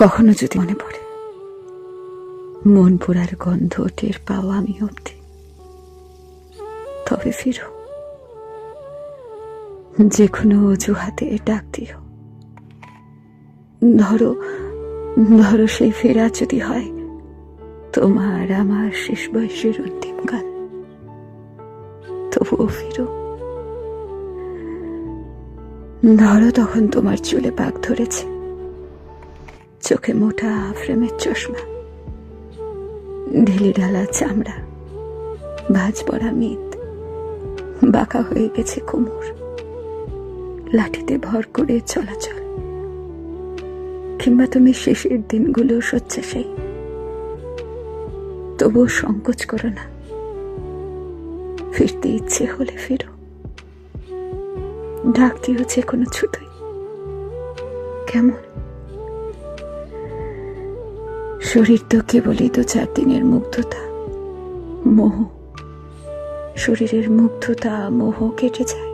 কখনো যদি মনে পড়ে মন পোড়ার গন্ধ টের পাও আমি অবধি, তবে ফিরো, যে কোনো অজুহাতে ডাক দিও। ধরো ধরো সেই ফেরা যদি হয় তোমার আমার শেষ বয়সের অন্তিমকাল, তবুও ফিরো। ধরো তখন তোমার চুলে পাক ধরেছে, চোখে মোটা ফ্রেমের চশমা, ঢিলি ঢালা চামড়া, ভাঁজ পড়া মেদ, বাঁকা হয়ে গেছে কোমর, লাঠিতে ভর করে চলাচল। কিংবা তুমি শেষের দিনগুলো শয্যাশায়ী, তবুও সংকোচ করো না, ফিরতে ইচ্ছে হলে ফিরো। ডাক দিও যে কোনো ছুতোই, কেমন? শরীর তো কেবলই 2-4 দিনের মুগ্ধতা, মোহ। শরীরের মুগ্ধতা মোহ কেটে যায়,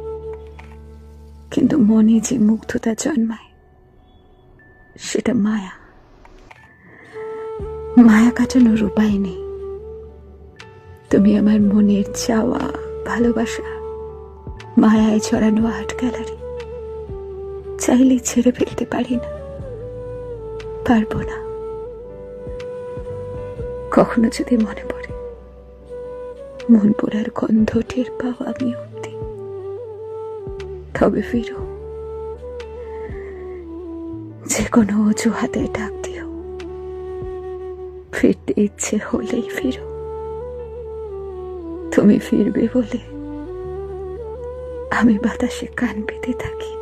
কিন্তু মনে যে মুগ্ধতা জন্মায় সেটা মায়া। মায়া কাটানোর উপায় নেই। তুমি আমার মনের চাওয়া, ভালোবাসা, মায়ায় ছড়ানো আর্ট গ্যালারি, চাইলে ছেড়ে ফেলতে পারি না, পারবো না। কখনো যদি মনে পড়ে মন পোড়ার গন্ধ টের পাও আমি অবধি, তবে ফিরো, যে কোনো অজুহাতে ডাক দিও। ফিরতে ইচ্ছে হলেই ফিরো। তুমি ফিরবে বলে আমি বাতাসে কান পেতে থাকি।